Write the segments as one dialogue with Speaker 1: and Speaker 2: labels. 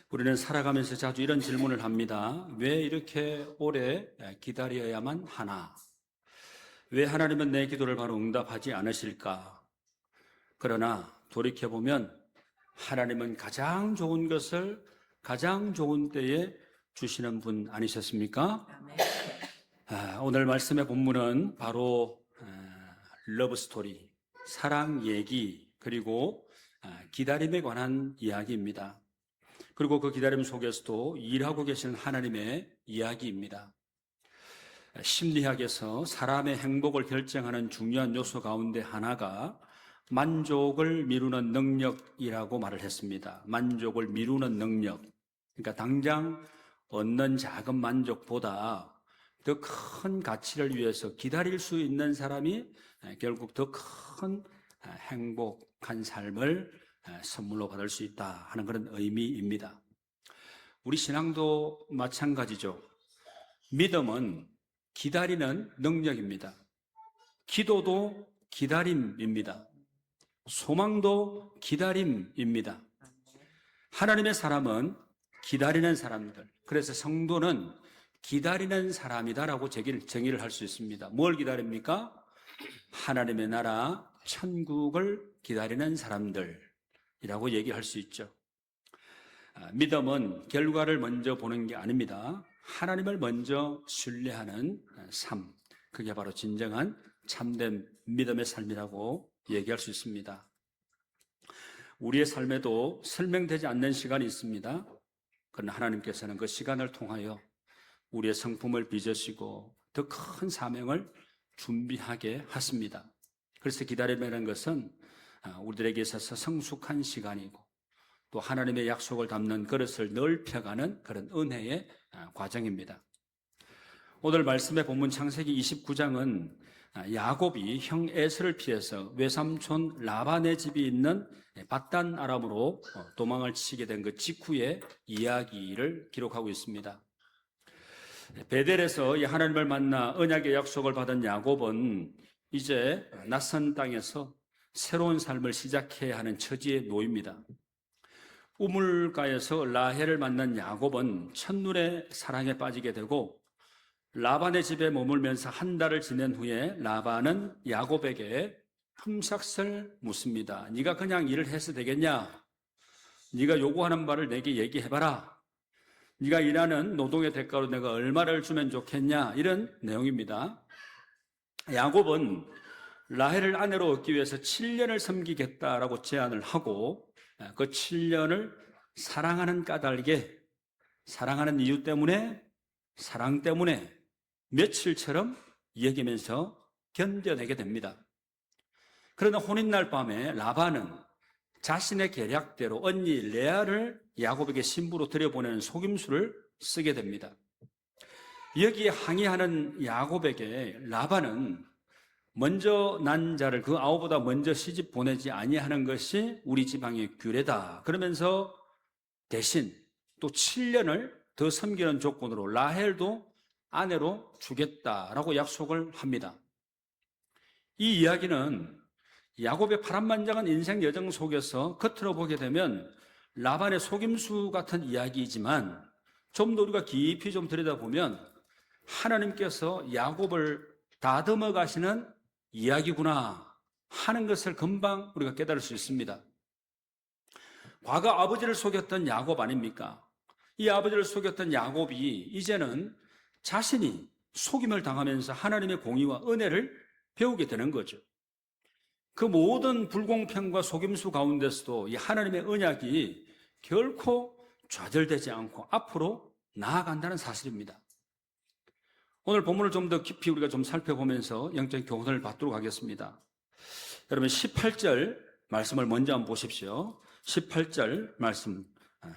Speaker 1: 우리는 살아가면서 자주 이런 질문을 합니다. 왜 이렇게 오래 기다려야만 하나? 왜 하나님은 내 기도를 바로 응답하지 않으실까? 그러나 돌이켜보면 하나님은 가장 좋은 것을 가장 좋은 때에 주시는 분 아니셨습니까? 오늘 말씀의 본문은 바로 러브 스토리, 사랑 얘기, 그리고 기다림에 관한 이야기입니다. 그리고 그 기다림 속에서도 일하고 계시는 하나님의 이야기입니다. 심리학에서 사람의 행복을 결정하는 중요한 요소 가운데 하나가 만족을 미루는 능력이라고 말을 했습니다. 만족을 미루는 능력. 그러니까 당장 얻는 작은 만족보다 더 큰 가치를 위해서 기다릴 수 있는 사람이 결국 더 큰 행복한 삶을 선물로 받을 수 있다 하는 그런 의미입니다. 우리 신앙도 마찬가지죠. 믿음은 기다리는 능력입니다. 기도도 기다림입니다. 소망도 기다림입니다. 하나님의 사람은 기다리는 사람들, 그래서 성도는 기다리는 사람이다라고 정의를 할 수 있습니다. 뭘 기다립니까? 하나님의 나라, 천국을 기다리는 사람들이라고 얘기할 수 있죠. 믿음은 결과를 먼저 보는 게 아닙니다. 하나님을 먼저 신뢰하는 삶, 그게 바로 진정한 참된 믿음의 삶이라고 얘기할 수 있습니다. 우리의 삶에도 설명되지 않는 시간이 있습니다. 그러나 하나님께서는 그 시간을 통하여 우리의 성품을 빚으시고 더 큰 사명을 준비하게 하십니다. 그래서 기다림이라는 것은 우리들에게 있어서 성숙한 시간이고 또 하나님의 약속을 담는 그릇을 넓혀가는 그런 은혜의 과정입니다. 오늘 말씀의 본문 창세기 29장은 야곱이 형 에서를 피해서 외삼촌 라반의 집이 있는 밧단 아람으로 도망을 치게 된 그 직후의 이야기를 기록하고 있습니다. 베델에서 하나님을 만나 언약의 약속을 받은 야곱은 이제 낯선 땅에서 새로운 삶을 시작해야 하는 처지에 놓입니다. 우물가에서 라헬을 만난 야곱은 첫눈에 사랑에 빠지게 되고 라반의 집에 머물면서 한 달을 지낸 후에 라반은 야곱에게 품삯을 묻습니다. 네가 그냥 일을 해서 되겠냐? 네가 요구하는 바를 내게 얘기해봐라. 네가 일하는 노동의 대가로 내가 얼마를 주면 좋겠냐? 이런 내용입니다. 야곱은 라헬을 아내로 얻기 위해서 7년을 섬기겠다라고 제안을 하고 그 7년을 사랑하는 까닭에, 사랑하는 이유 때문에, 사랑 때문에 며칠처럼 여기면서 견뎌내게 됩니다. 그러나 혼인날 밤에 라반은 자신의 계략대로 언니 레아를 야곱에게 신부로 들여보내는 속임수를 쓰게 됩니다. 여기에 항의하는 야곱에게 라반은 먼저 난 자를 그 아우보다 먼저 시집 보내지 아니하는 것이 우리 지방의 규례다. 그러면서 대신 또 7년을 더 섬기는 조건으로 라헬도 아내로 주겠다라고 약속을 합니다. 이 이야기는 야곱의 파란만장한 인생 여정 속에서 겉으로 보게 되면 라반의 속임수 같은 이야기이지만 좀 더 우리가 깊이 좀 들여다보면 하나님께서 야곱을 다듬어 가시는 이야기구나 하는 것을 금방 우리가 깨달을 수 있습니다. 과거 아버지를 속였던 야곱 아닙니까? 이 아버지를 속였던 야곱이 이제는 자신이 속임을 당하면서 하나님의 공의와 은혜를 배우게 되는 거죠. 그 모든 불공평과 속임수 가운데서도 이 하나님의 언약이 결코 좌절되지 않고 앞으로 나아간다는 사실입니다. 오늘 본문을 좀 더 깊이 우리가 좀 살펴보면서 영적인 교훈을 받도록 하겠습니다. 여러분 18절 말씀을 먼저 한번 보십시오. 18절 말씀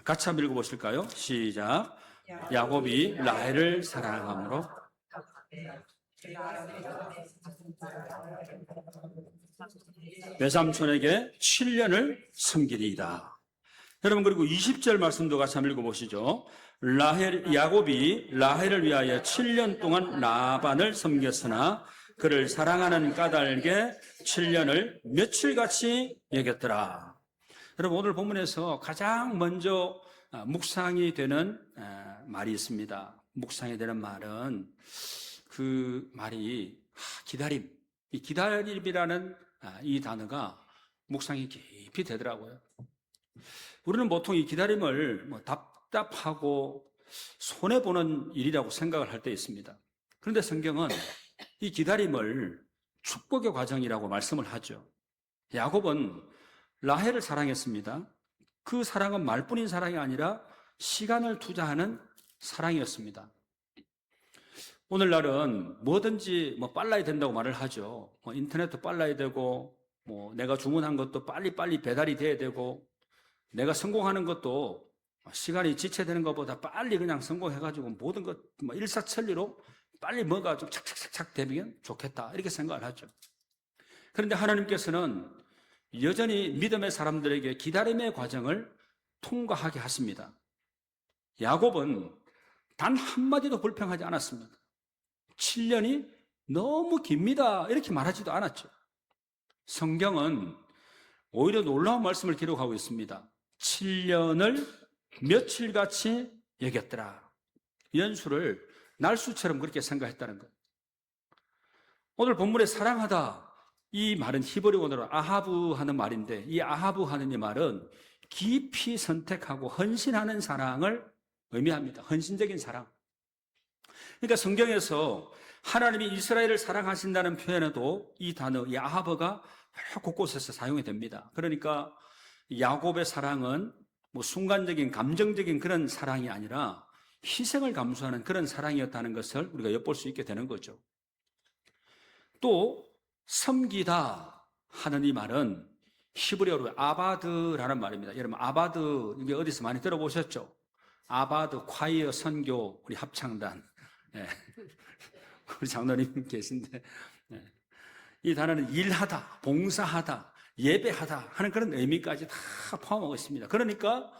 Speaker 1: 같이 한번 읽어보실까요? 시작. 야곱이 라헬을 사랑함으로 외삼촌에게 7년을 섬기리이다. 여러분 그리고 20절 말씀도 같이 한번 읽어보시죠. 야곱이 라헬을 위하여 7년 동안 라반을 섬겼으나 그를 사랑하는 까닭에 7년을 며칠같이 여겼더라. 여러분 오늘 본문에서 가장 먼저 묵상이 되는 말이 있습니다. 묵상이 되는 말은 그 말이 기다림. 이 기다림이라는 이 단어가 묵상이 깊이 되더라고요. 우리는 보통 이 기다림을 답답하고 손해보는 일이라고 생각을 할 때 있습니다. 그런데 성경은 이 기다림을 축복의 과정이라고 말씀을 하죠. 야곱은 라헬을 사랑했습니다. 그 사랑은 말뿐인 사랑이 아니라 시간을 투자하는 사랑이었습니다. 오늘날은 뭐든지 빨라야 된다고 말을 하죠. 인터넷도 빨라야 되고, 내가 주문한 것도 빨리빨리 배달이 돼야 되고, 내가 성공하는 것도 시간이 지체되는 것보다 빨리 그냥 성공해가지고 모든 것 일사천리로 빨리 뭐가 좀 착착착착 되면 좋겠다 이렇게 생각을 하죠. 그런데 하나님께서는 여전히 믿음의 사람들에게 기다림의 과정을 통과하게 하십니다. 야곱은 단 한마디도 불평하지 않았습니다. 7년이 너무 깁니다 이렇게 말하지도 않았죠. 성경은 오히려 놀라운 말씀을 기록하고 있습니다. 7년을 며칠같이 여겼더라. 연수를 날수처럼 그렇게 생각했다는 것. 오늘 본문에 사랑하다 이 말은 히브리 언어로 아하브 하는 말인데, 이 아하브 하는 이 말은 깊이 선택하고 헌신하는 사랑을 의미합니다. 헌신적인 사랑. 그러니까 성경에서 하나님이 이스라엘을 사랑하신다는 표현에도 이 단어, 이 아하브가 여러 곳곳에서 사용이 됩니다. 그러니까 야곱의 사랑은 순간적인 감정적인 그런 사랑이 아니라 희생을 감수하는 그런 사랑이었다는 것을 우리가 엿볼 수 있게 되는 거죠. 또 섬기다 하는 이 말은 히브리어로 아바드라는 말입니다. 여러분 아바드 이게 어디서 많이 들어보셨죠? 아바드 콰이어 선교 우리 합창단 우리 장로님 계신데 이 단어는 일하다, 봉사하다, 예배하다 하는 그런 의미까지 다 포함하고 있습니다. 그러니까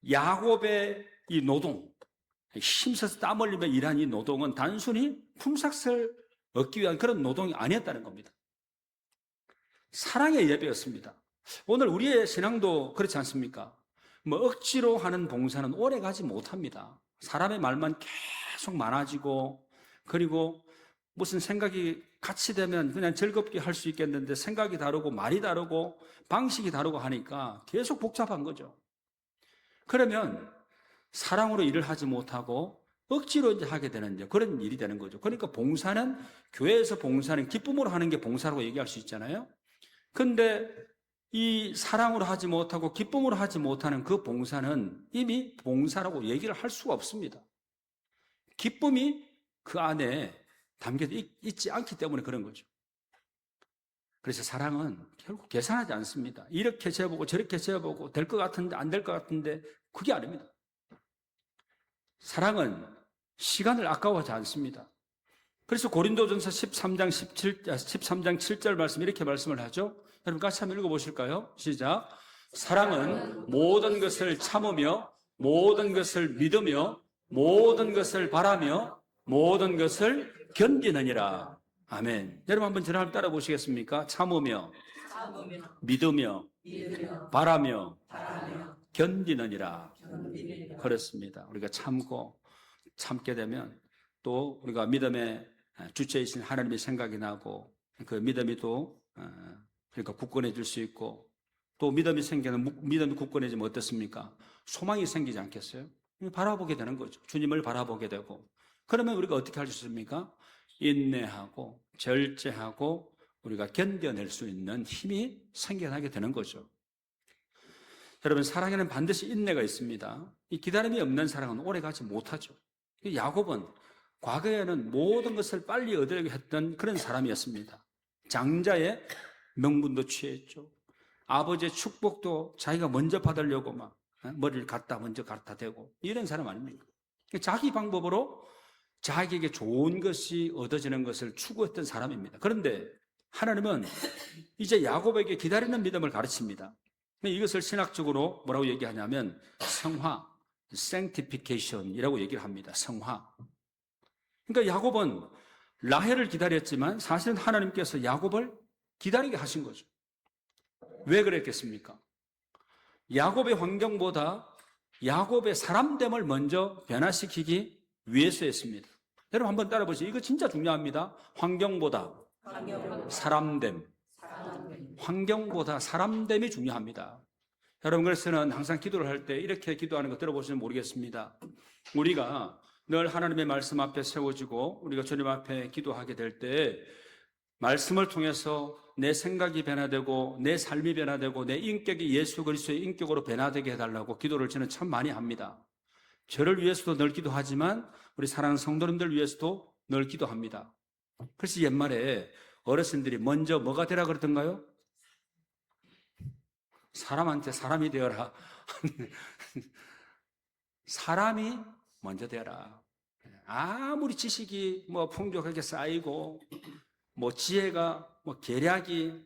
Speaker 1: 야곱의 이 노동, 힘써서 땀 흘리며 일한 이 노동은 단순히 품삯을 얻기 위한 그런 노동이 아니었다는 겁니다. 사랑의 예배였습니다. 오늘 우리의 신앙도 그렇지 않습니까? 억지로 하는 봉사는 오래 가지 못합니다. 사람의 말만 계속 많아지고, 그리고 무슨 생각이 같이 되면 그냥 즐겁게 할 수 있겠는데 생각이 다르고 말이 다르고 방식이 다르고 하니까 계속 복잡한 거죠. 그러면 사랑으로 일을 하지 못하고 억지로 이제 하게 되는 그런 일이 되는 거죠. 그러니까 봉사는, 교회에서 봉사는 기쁨으로 하는 게 봉사라고 얘기할 수 있잖아요. 근데 이 사랑으로 하지 못하고 기쁨으로 하지 못하는 그 봉사는 이미 봉사라고 얘기를 할 수가 없습니다. 기쁨이 그 안에 담겨 있지 않기 때문에 그런 거죠. 그래서 사랑은 결국 계산하지 않습니다. 이렇게 재보고 저렇게 재보고 될 것 같은데 안 될 것 같은데 그게 아닙니다. 사랑은 시간을 아까워하지 않습니다. 그래서 고린도전서 13장 7절 말씀 이렇게 말씀을 하죠. 여러분 같이 한번 읽어보실까요? 시작. 사랑은 모든 것을 참으며 모든 것을 믿으며 모든 것을 바라며 모든 것을 견디느니라. 아멘. 여러분 한번 저를 한번 따라 보시겠습니까? 참으며 믿으며 바라며 견디느니라. 그렇습니다. 우리가 참게 되면 또 우리가 믿음의 주체이신 하나님의 생각이 나고 그 믿음이 또 그러니까 굳건해질 수 있고, 또 믿음이 생기면 믿음이 굳건해지면 어떻습니까? 소망이 생기지 않겠어요? 바라보게 되는 거죠. 주님을 바라보게 되고, 그러면 우리가 어떻게 할 수 있습니까? 인내하고 절제하고 우리가 견뎌낼 수 있는 힘이 생겨나게 되는 거죠. 여러분 사랑에는 반드시 인내가 있습니다. 이 기다림이 없는 사랑은 오래가지 못하죠. 야곱은 과거에는 모든 것을 빨리 얻으려고 했던 그런 사람이었습니다. 장자의 명분도 취했죠. 아버지의 축복도 자기가 먼저 받으려고 막 머리를 먼저 갖다 대고 이런 사람 아닙니까? 자기 방법으로 자기에게 좋은 것이 얻어지는 것을 추구했던 사람입니다. 그런데 하나님은 이제 야곱에게 기다리는 믿음을 가르칩니다. 이것을 신학적으로 뭐라고 얘기하냐면 성화, sanctification이라고 얘기를 합니다. 성화. 그러니까 야곱은 라헬을 기다렸지만 사실은 하나님께서 야곱을 기다리게 하신 거죠. 왜 그랬겠습니까? 야곱의 환경보다 야곱의 사람됨을 먼저 변화시키기 위해서였습니다. 여러분 한번 따라보세요. 이거 진짜 중요합니다. 환경보다 사람됨. 환경보다 사람됨이 중요합니다. 여러분, 그래서 저는 항상 기도를 할 때 이렇게 기도하는 거 들어보시면 모르겠습니다. 우리가 늘 하나님의 말씀 앞에 세워지고 우리가 주님 앞에 기도하게 될 때 말씀을 통해서 내 생각이 변화되고 내 삶이 변화되고 내 인격이 예수 그리스도의 인격으로 변화되게 해달라고 기도를 저는 참 많이 합니다. 저를 위해서도 늘 기도하지만 우리 사랑하는 성도님들 위해서도 늘 기도합니다. 그래서 옛말에 어르신들이 먼저 뭐가 되라 그러던가요? 사람한테 사람이 되어라. 사람이 먼저 되어라. 아무리 지식이 풍족하게 쌓이고 지혜가 계략이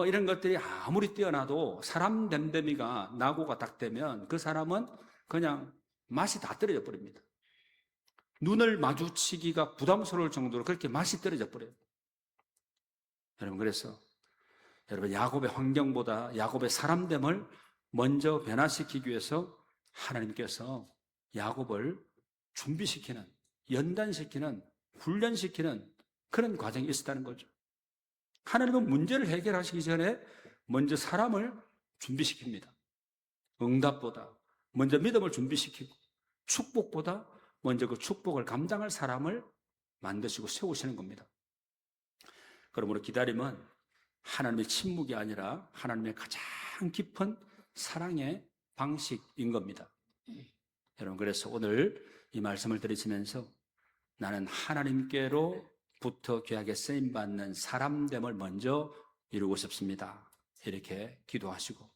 Speaker 1: 이런 것들이 아무리 뛰어나도 사람 됨됨이가 낙오가 딱 되면 그 사람은 그냥 맛이 다 떨어져 버립니다. 눈을 마주치기가 부담스러울 정도로 그렇게 맛이 떨어져 버려요. 여러분, 그래서 여러분, 야곱의 환경보다 야곱의 사람됨을 먼저 변화시키기 위해서 하나님께서 야곱을 준비시키는, 연단시키는, 훈련시키는 그런 과정이 있었다는 거죠. 하나님은 문제를 해결하시기 전에 먼저 사람을 준비시킵니다. 응답보다 먼저 믿음을 준비시키고 축복보다 먼저 그 축복을 감당할 사람을 만드시고 세우시는 겁니다. 그러므로 기다림은 하나님의 침묵이 아니라 하나님의 가장 깊은 사랑의 방식인 겁니다. 여러분, 그래서 오늘 이 말씀을 들으시면서 나는 하나님께로부터 귀하게 쓰임받는 사람됨을 먼저 이루고 싶습니다. 이렇게 기도하시고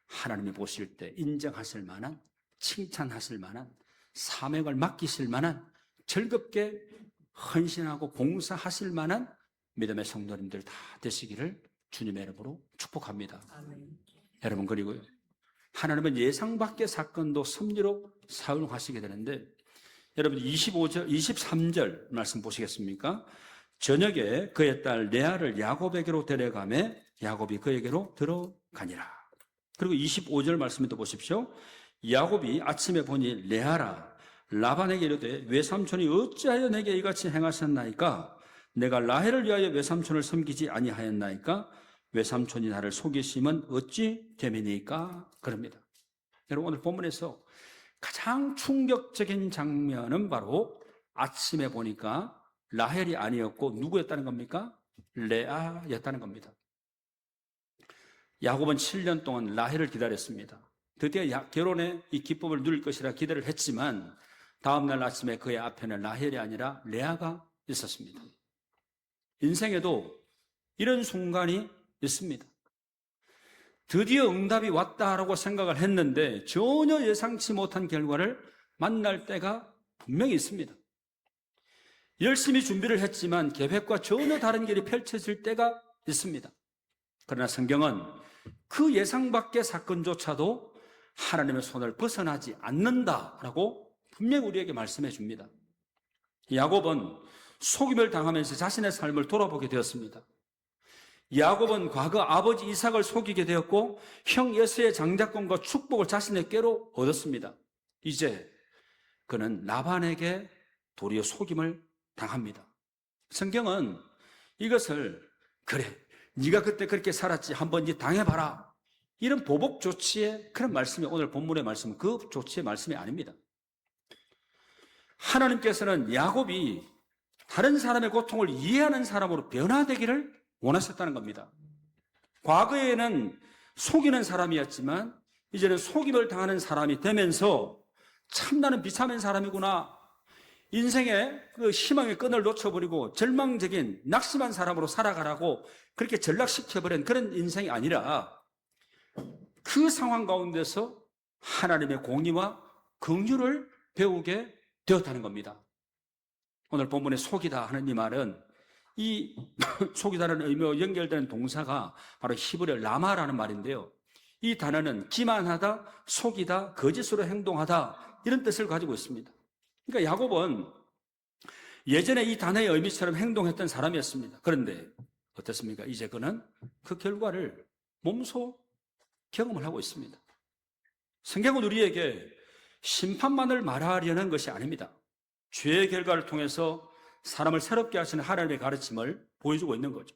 Speaker 1: 하나님이 보실 때 인정하실 만한, 칭찬하실 만한, 사명을 맡기실 만한, 즐겁게 헌신하고 봉사하실 만한 믿음의 성도님들 다 되시기를 주님의 이름으로 축복합니다. 아멘. 여러분, 그리고요, 하나님은 예상 밖의 사건도 섭리로 사용하시게 되는데, 여러분 23절 말씀 보시겠습니까? 저녁에 그의 딸 레아를 야곱에게로 데려가매 야곱이 그에게로 들어가니라. 그리고 25절 말씀을 또 보십시오. 야곱이 아침에 보니 레아라 라반에게 이르되 외삼촌이 어찌하여 내게 이같이 행하셨나이까? 내가 라헬을 위하여 외삼촌을 섬기지 아니하였나이까? 외삼촌이 나를 속이심은 어찌 됨이니까? 그럽니다. 여러분, 오늘 본문에서 가장 충격적인 장면은 바로 아침에 보니까 라헬이 아니었고 누구였다는 겁니까? 레아였다는 겁니다. 야곱은 7년 동안 라헬을 기다렸습니다. 드디어 결혼의 이 기쁨을 누릴 것이라 기대를 했지만 다음날 아침에 그의 앞에는 라헬이 아니라 레아가 있었습니다. 인생에도 이런 순간이 있습니다. 드디어 응답이 왔다라고 생각을 했는데 전혀 예상치 못한 결과를 만날 때가 분명히 있습니다. 열심히 준비를 했지만 계획과 전혀 다른 길이 펼쳐질 때가 있습니다. 그러나 성경은 그 예상 밖의 사건조차도 하나님의 손을 벗어나지 않는다라고 분명히 우리에게 말씀해 줍니다. 야곱은 속임을 당하면서 자신의 삶을 돌아보게 되었습니다. 야곱은 과거 아버지 이삭을 속이게 되었고 형 에서의 장자권과 축복을 자신에게로 얻었습니다. 이제 그는 라반에게 도리어 속임을 당합니다. 성경은 이것을 그래, 네가 그때 그렇게 살았지, 한번 네 당해봐라, 이런 보복 조치의 그런 말씀이 오늘 본문의 말씀은 그 조치의 말씀이 아닙니다. 하나님께서는 야곱이 다른 사람의 고통을 이해하는 사람으로 변화되기를 원하셨다는 겁니다. 과거에는 속이는 사람이었지만 이제는 속임을 당하는 사람이 되면서 참 나는 비참한 사람이구나, 인생의 그 희망의 끈을 놓쳐버리고 절망적인 낙심한 사람으로 살아가라고 그렇게 전락시켜버린 그런 인생이 아니라 그 상황 가운데서 하나님의 공의와 긍휼을 배우게 되었다는 겁니다. 오늘 본문에 속이다 하는 이 말은 이 속이다라는 의미와 연결되는 동사가 바로 히브리어 라마라는 말인데요. 이 단어는 기만하다, 속이다, 거짓으로 행동하다 이런 뜻을 가지고 있습니다. 그러니까 야곱은 예전에 이 단어의 의미처럼 행동했던 사람이었습니다. 그런데 어떻습니까? 이제 그는 그 결과를 몸소 경험을 하고 있습니다. 성경은 우리에게 심판만을 말하려는 것이 아닙니다. 죄의 결과를 통해서 사람을 새롭게 하시는 하나님의 가르침을 보여주고 있는 거죠.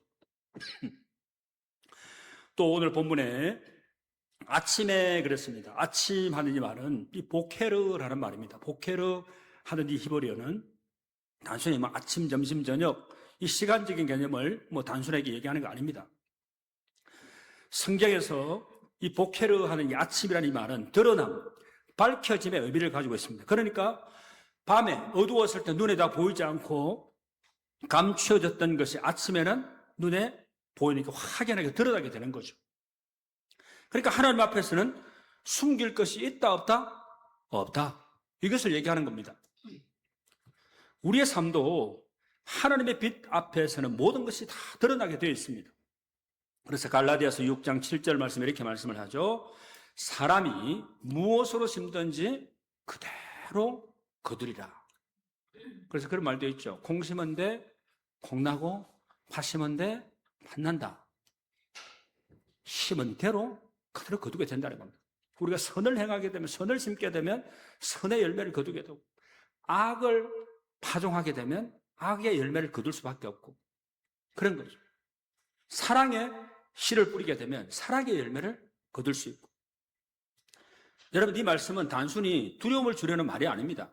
Speaker 1: 또 오늘 본문에 아침에 그랬습니다. 아침 하는 이 말은 이 보케르라는 말입니다. 보케르 하는 이 히브리어는 단순히 아침, 점심, 저녁 이 시간적인 개념을 단순하게 얘기하는 거 아닙니다. 성경에서 이 보케르 하는 이 아침이라는 이 말은 드러남, 밝혀짐의 의미를 가지고 있습니다. 그러니까 밤에 어두웠을 때 눈에 다 보이지 않고 감추어졌던 것이 아침에는 눈에 보이니까 확연하게 드러나게 되는 거죠. 그러니까 하나님 앞에서는 숨길 것이 있다 없다? 없다. 이것을 얘기하는 겁니다. 우리의 삶도 하나님의 빛 앞에서는 모든 것이 다 드러나게 되어 있습니다. 그래서 갈라디아서 6장 7절 말씀에 이렇게 말씀을 하죠. 사람이 무엇으로 심든지 그대로 거두리라. 그래서 그런 말도 있죠. 콩 심은 데 콩나고 팥 심은 데 팥난다. 심은 대로 그대로 거두게 된다는 겁니다. 우리가 선을 행하게 되면, 선을 심게 되면 선의 열매를 거두게 되고, 악을 파종하게 되면 악의 열매를 거둘 수밖에 없고, 그런 거죠. 사랑의 씨를 뿌리게 되면 사랑의 열매를 거둘 수 있고. 여러분, 이 말씀은 단순히 두려움을 주려는 말이 아닙니다.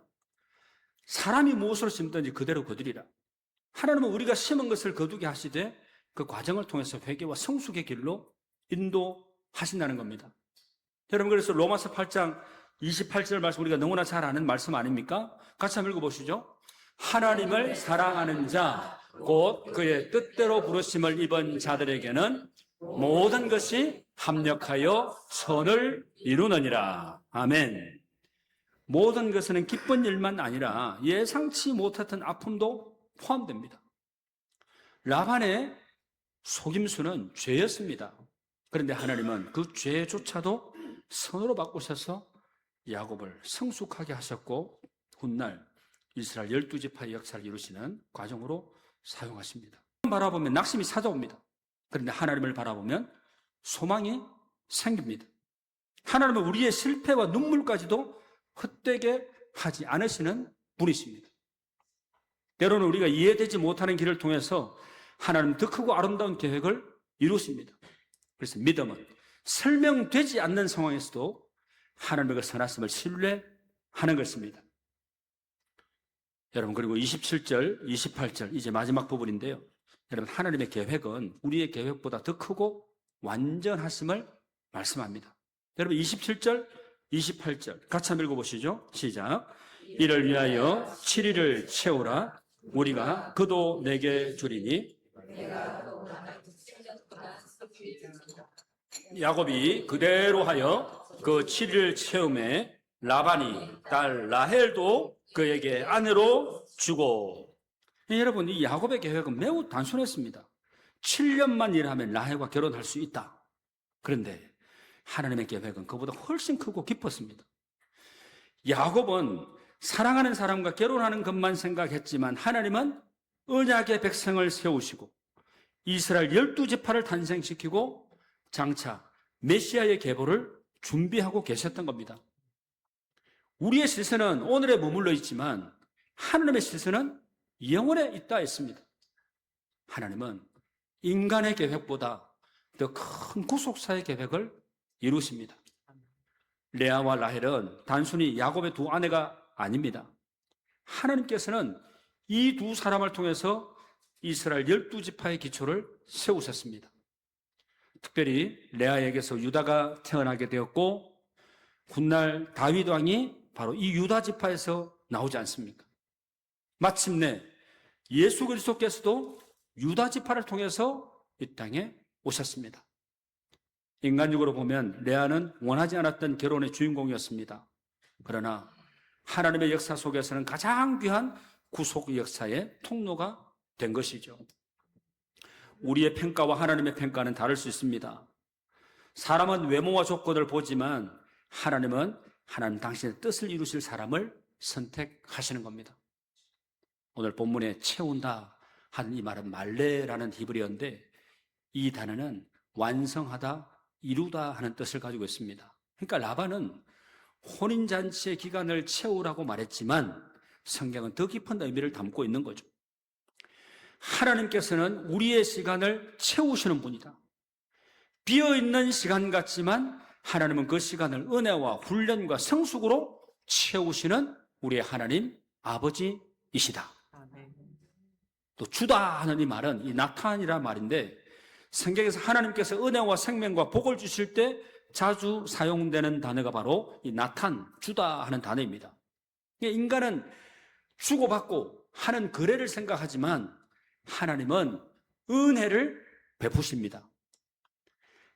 Speaker 1: 사람이 무엇을 심든지 그대로 거두리라. 하나님은 우리가 심은 것을 거두게 하시되 그 과정을 통해서 회개와 성숙의 길로 인도하신다는 겁니다. 여러분, 그래서 로마서 8장 28절 말씀 우리가 너무나 잘 아는 말씀 아닙니까? 같이 한번 읽어보시죠. 하나님을 사랑하는 자, 곧 그의 뜻대로 부르심을 입은 자들에게는 모든 것이 합력하여 선을 이루느니라. 아멘. 모든 것은 기쁜 일만 아니라 예상치 못했던 아픔도 포함됩니다. 라반의 속임수는 죄였습니다. 그런데 하나님은 그 죄조차도 선으로 바꾸셔서 야곱을 성숙하게 하셨고 훗날 이스라엘 12지파의 역사를 이루시는 과정으로 사용하십니다. 바라보면 낙심이 찾아옵니다. 그런데 하나님을 바라보면 소망이 생깁니다. 하나님은 우리의 실패와 눈물까지도 헛되게 하지 않으시는 분이십니다. 때로는 우리가 이해되지 못하는 길을 통해서 하나님 더 크고 아름다운 계획을 이루십니다. 그래서 믿음은 설명되지 않는 상황에서도 하나님의 그 선하심을 신뢰하는 것입니다. 여러분, 그리고 27절, 28절 이제 마지막 부분인데요. 여러분, 하나님의 계획은 우리의 계획보다 더 크고 완전하심을 말씀합니다. 여러분, 27절, 28절 같이 한번 읽어보시죠. 시작. 이를 위하여 7일을 채우라. 우리가 그도 내게 주리니. 야곱이 그대로 하여 그 7일 채움에 라반이 딸 라헬도 그에게 아내로 주고. 여러분, 이 야곱의 계획은 매우 단순했습니다. 7년만 일하면 라헬과 결혼할 수 있다. 그런데 하나님의 계획은 그보다 훨씬 크고 깊었습니다. 야곱은 사랑하는 사람과 결혼하는 것만 생각했지만 하나님은 언약의 백성을 세우시고 이스라엘 12지파를 탄생시키고 장차 메시아의 계보를 준비하고 계셨던 겁니다. 우리의 시선은 오늘에 머물러 있지만 하나님의 시선은 영원에 있다 했습니다. 하나님은 인간의 계획보다 더 큰 구속사의 계획을 이루십니다. 레아와 라헬은 단순히 야곱의 두 아내가 아닙니다. 하나님께서는 이 두 사람을 통해서 이스라엘 12지파의 기초를 세우셨습니다. 특별히 레아에게서 유다가 태어나게 되었고 훗날 다윗 왕이 바로 이 유다 지파에서 나오지 않습니까? 마침내 예수 그리스도께서도 유다 지파를 통해서 이 땅에 오셨습니다. 인간적으로 보면 레아는 원하지 않았던 결혼의 주인공이었습니다. 그러나 하나님의 역사 속에서는 가장 귀한 구속 역사의 통로가 된 것이죠. 우리의 평가와 하나님의 평가는 다를 수 있습니다. 사람은 외모와 조건을 보지만 하나님은 하나님 당신의 뜻을 이루실 사람을 선택하시는 겁니다. 오늘 본문에 채운다 하는 이 말은 말레라는 히브리어인데 이 단어는 완성하다, 이루다 하는 뜻을 가지고 있습니다. 그러니까 라반은 혼인잔치의 기간을 채우라고 말했지만 성경은 더 깊은 의미를 담고 있는 거죠. 하나님께서는 우리의 시간을 채우시는 분이다. 비어있는 시간 같지만 하나님은 그 시간을 은혜와 훈련과 성숙으로 채우시는 우리의 하나님 아버지이시다. 또 주다 하는 이 말은 이 나탄이라는 말인데 성경에서 하나님께서 은혜와 생명과 복을 주실 때 자주 사용되는 단어가 바로 이 나탄, 주다 하는 단어입니다. 인간은 주고받고 하는 거래를 생각하지만 하나님은 은혜를 베푸십니다.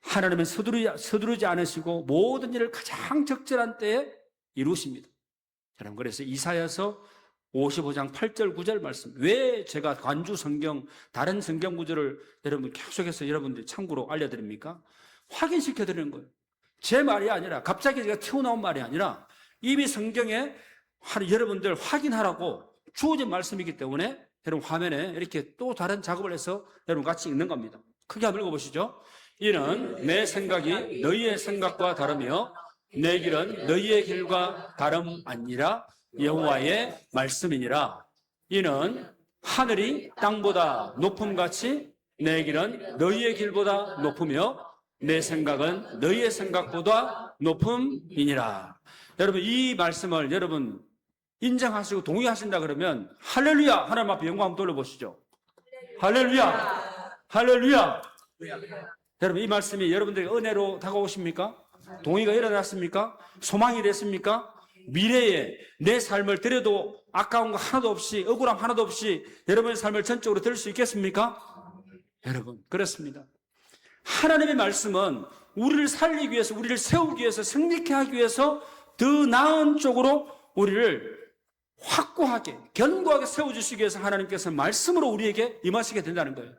Speaker 1: 하나님은 서두르지 않으시고 모든 일을 가장 적절한 때에 이루십니다. 여러분, 그래서 이사야서 55장 8절 9절 말씀, 왜 제가 관주 성경 다른 성경 구절을 여러분 계속해서 여러분들이 참고로 알려드립니까? 확인시켜 드리는 거예요. 제 말이 아니라 갑자기 제가 튀어나온 말이 아니라 이미 성경에 여러분들 확인하라고 주어진 말씀이기 때문에 여러분 화면에 이렇게 또 다른 작업을 해서 여러분 같이 읽는 겁니다. 크게 한번 읽어보시죠. 이는 내 생각이 너희의 생각과 다르며 내 길은 너희의 길과 다름 아니라 여호와의 말씀이니라. 이는 하늘이 땅보다 높음같이 내 길은 너희의 길보다 높으며 내 생각은 너희의 생각보다 높음이니라. 여러분, 이 말씀을 여러분 인정하시고 동의하신다 그러면 할렐루야, 하나님 앞에 영광 한번 돌려보시죠. 할렐루야, 할렐루야. 여러분, 이 말씀이 여러분들에게 은혜로 다가오십니까? 동의가 일어났습니까? 소망이 됐습니까? 미래에 내 삶을 드려도 아까운 거 하나도 없이, 억울함 하나도 없이 여러분의 삶을 전적으로 드릴 수 있겠습니까? 여러분, 그렇습니다. 하나님의 말씀은 우리를 살리기 위해서, 우리를 세우기 위해서, 승리케 하기 위해서 더 나은 쪽으로 우리를 확고하게, 견고하게 세워주시기 위해서 하나님께서 말씀으로 우리에게 임하시게 된다는 거예요.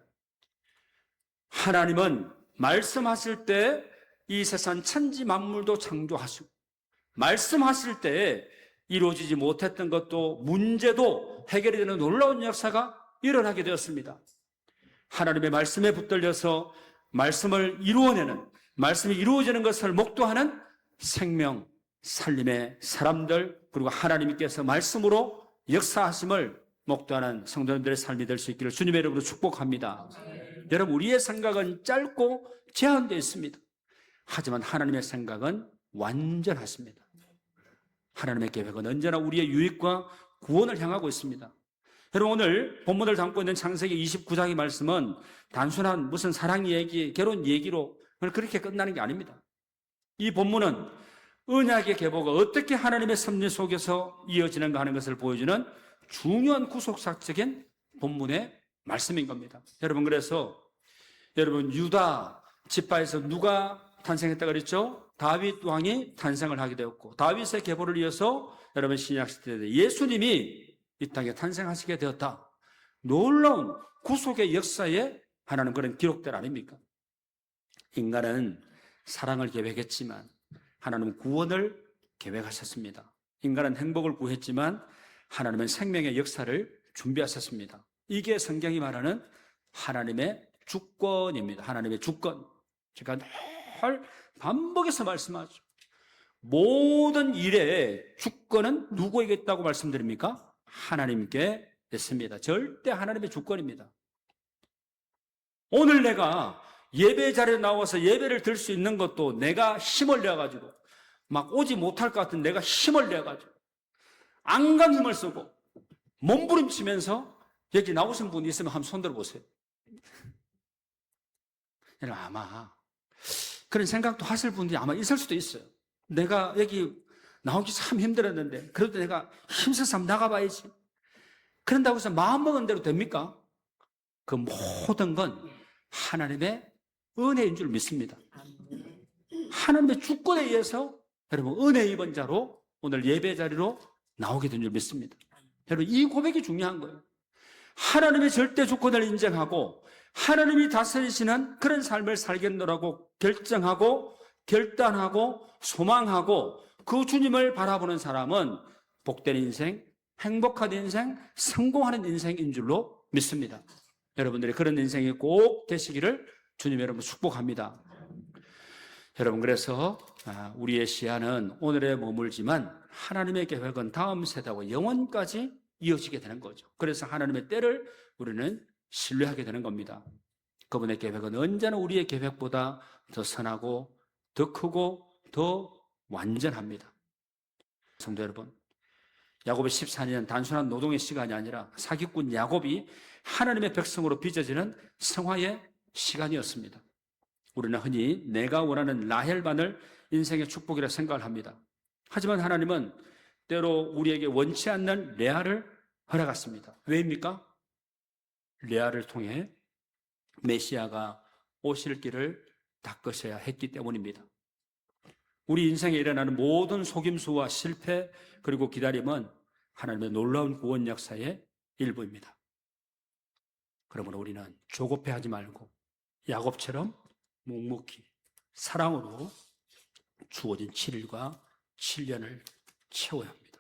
Speaker 1: 하나님은 말씀하실 때 이 세상 천지 만물도 창조하시고, 말씀하실 때 이루어지지 못했던 것도 문제도 해결이 되는 놀라운 역사가 일어나게 되었습니다. 하나님의 말씀에 붙들려서 말씀을 이루어내는, 말씀이 이루어지는 것을 목도하는 생명, 살림의 사람들, 그리고 하나님께서 말씀으로 역사하심을 목도하는 성도님들의 삶이 될 수 있기를 주님의 이름으로 축복합니다. 여러분, 우리의 생각은 짧고 제한되어 있습니다. 하지만 하나님의 생각은 완전하십니다. 하나님의 계획은 언제나 우리의 유익과 구원을 향하고 있습니다. 여러분, 오늘 본문을 담고 있는 창세기 29장의 말씀은 단순한 무슨 사랑 얘기, 결혼 얘기로 그렇게 끝나는 게 아닙니다. 이 본문은 언약의 계보가 어떻게 하나님의 섭리 속에서 이어지는가 하는 것을 보여주는 중요한 구속사적인 본문의 말씀인 겁니다. 여러분, 그래서 여러분, 유다 지파에서 누가 탄생했다고 그랬죠? 다윗 왕이 탄생을 하게 되었고, 다윗의 계보를 이어서 여러분 신약시대에 예수님이 이 땅에 탄생하시게 되었다. 놀라운 구속의 역사에 하나는 그런 기록들 아닙니까? 인간은 사랑을 계획했지만 하나님은 구원을 계획하셨습니다. 인간은 행복을 구했지만 하나님은 생명의 역사를 준비하셨습니다. 이게 성경이 말하는 하나님의 주권입니다. 하나님의 주권. 제가 늘 반복해서 말씀하죠. 모든 일의 주권은 누구에게 있다고 말씀드립니까? 하나님께 있습니다. 절대 하나님의 주권입니다. 오늘 내가 예배 자리에 나와서 예배를 드릴 수 있는 것도 내가 힘을 내가지고 막 오지 못할 것 같은 내가 힘을 내가지고 안간 힘을 쓰고 몸부림치면서 여기 나오신 분이 있으면 한번 손들어 보세요. 아마 그런 생각도 하실 분들이 아마 있을 수도 있어요. 내가 여기 나오기 참 힘들었는데 그래도 내가 힘써서 한번 나가봐야지. 그런다고 해서 마음먹은 대로 됩니까? 그 모든 건 하나님의 은혜인 줄 믿습니다. 하나님의 주권에 의해서 여러분 은혜 입은 자로 오늘 예배 자리로 나오게 된 줄 믿습니다. 여러분, 이 고백이 중요한 거예요. 하나님의 절대 주권을 인정하고 하나님이 다스리시는 그런 삶을 살겠노라고 결정하고 결단하고 소망하고 그 주님을 바라보는 사람은 복된 인생, 행복한 인생, 성공하는 인생인 줄로 믿습니다. 여러분들이 그런 인생이 꼭 되시기를 주님 여러분 축복합니다. 여러분, 그래서 우리의 시야는 오늘에 머물지만 하나님의 계획은 다음 세대와 영원까지 이어지게 되는 거죠. 그래서 하나님의 때를 우리는 신뢰하게 되는 겁니다. 그분의 계획은 언제나 우리의 계획보다 더 선하고 더 크고 더 완전합니다. 성도 여러분, 야곱의 14년 단순한 노동의 시간이 아니라 사기꾼 야곱이 하나님의 백성으로 빚어지는 성화의 시간이었습니다. 우리는 흔히 내가 원하는 라헬반을 인생의 축복이라 생각을 합니다. 하지만 하나님은 때로 우리에게 원치 않는 레아를 허락했습니다. 왜입니까? 레아를 통해 메시아가 오실 길을 닦으셔야 했기 때문입니다. 우리 인생에 일어나는 모든 속임수와 실패 그리고 기다림은 하나님의 놀라운 구원 역사의 일부입니다. 그러므로 우리는 조급해하지 말고 야곱처럼 묵묵히 사랑으로 주어진 7일과 7년을 채워야 합니다.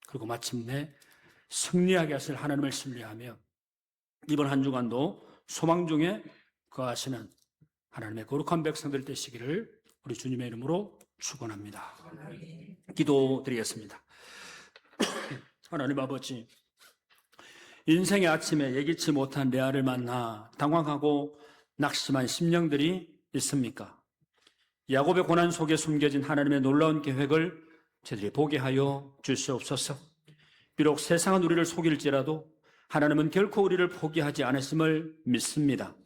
Speaker 1: 그리고 마침내 승리하게 하실 하나님을 신뢰하며 이번 한 주간도 소망 중에 거하시는 하나님의 거룩한 백성들 되시기를 우리 주님의 이름으로 축원합니다. 기도드리겠습니다. 하나님 아버지, 인생의 아침에 예기치 못한 레아를 만나 당황하고 낙심한 심령들이 있습니까? 야곱의 고난 속에 숨겨진 하나님의 놀라운 계획을 저들이 보게 하여 주시옵소서. 비록 세상은 우리를 속일지라도 하나님은 결코 우리를 포기하지 않으심을 믿습니다.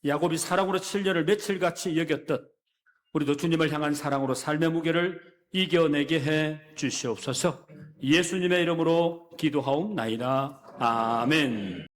Speaker 1: 야곱이 사랑으로 7년을 며칠같이 여겼듯 우리도 주님을 향한 사랑으로 삶의 무게를 이겨내게 해 주시옵소서. 예수님의 이름으로 기도하옵나이다. 아멘.